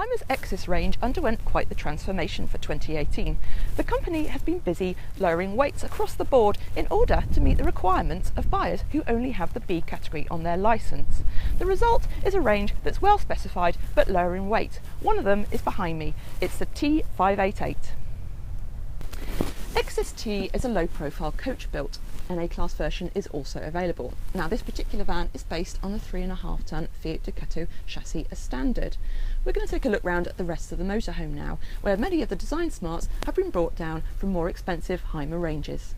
Hymer's Exsis range underwent quite the transformation for 2018. The company has been busy lowering weights across the board in order to meet the requirements of buyers who only have the B category on their licence. The result is a range that's well specified but lower in weight. One of them is behind me. It's the T588. Exsis T is a low-profile coach built. An A-class version is also available. Now, this particular van is based on the 3.5-tonne Fiat Ducato chassis as standard. We're going to take a look round at the rest of the motorhome now, where many of the design smarts have been brought down from more expensive Hymer ranges.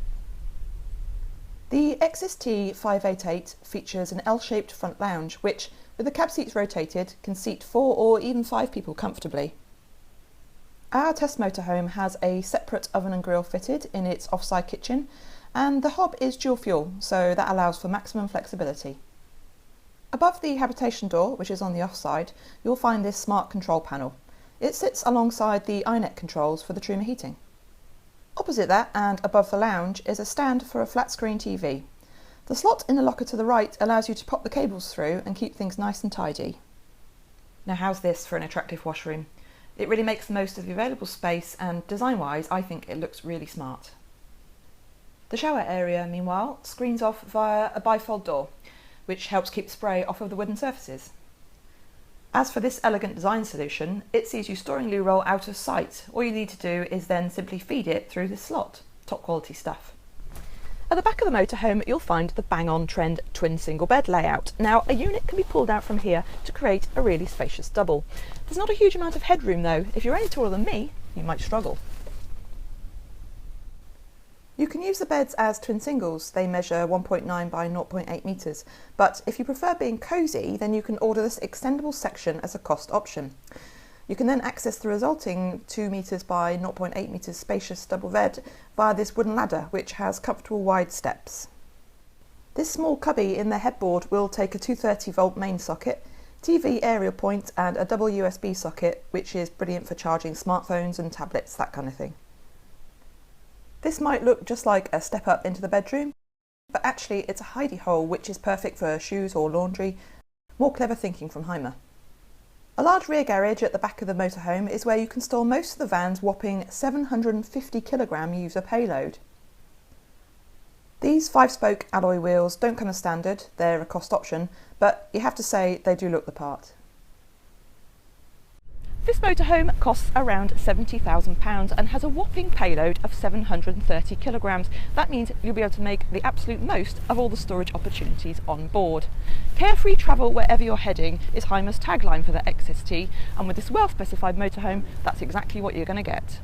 The Exsis T588 features an L-shaped front lounge, which, with the cab seats rotated, can seat 4 or even 5 people comfortably. Our test motorhome has a separate oven and grill fitted in its offside kitchen, and the hob is dual fuel, so that allows for maximum flexibility. Above the habitation door, which is on the offside, you'll find this smart control panel. It sits alongside the iNet controls for the Truma heating. Opposite that and above the lounge is a stand for a flat screen TV. The slot in the locker to the right allows you to pop the cables through and keep things nice and tidy. Now, how's this for an attractive washroom? It really makes the most of the available space, and design-wise I think it looks really smart. The shower area, meanwhile, screens off via a bifold door, which helps keep spray off of the wooden surfaces. As for this elegant design solution, it sees you storing loo roll out of sight. All you need to do is then simply feed it through this slot. Top quality stuff. At the back of the motorhome, you'll find the bang-on trend twin single bed layout. Now, a unit can be pulled out from here to create a really spacious double. There's not a huge amount of headroom though. If you're any taller than me, you might struggle. You can use the beds as twin singles. They measure 1.9 by 0.8 metres, but if you prefer being cosy, then you can order this extendable section as a cost option. You can then access the resulting 2 metres by 0.8 metres spacious double bed via this wooden ladder, which has comfortable wide steps. This small cubby in the headboard will take a 230-volt main socket, TV aerial point and a double USB socket, which is brilliant for charging smartphones and tablets, that kind of thing. This might look just like a step up into the bedroom, but actually it's a hidey hole which is perfect for shoes or laundry. More clever thinking from Hymer. A large rear garage at the back of the motorhome is where you can store most of the van's whopping 750 kilogram user payload. These 5-spoke alloy wheels don't come as standard, they're a cost option, but you have to say they do look the part. This motorhome costs around £70,000 and has a whopping payload of 730 kilograms. That means you'll be able to make the absolute most of all the storage opportunities on board. Carefree travel wherever you're heading is Hymer's tagline for the Exsis T, and with this well-specified motorhome, that's exactly what you're going to get.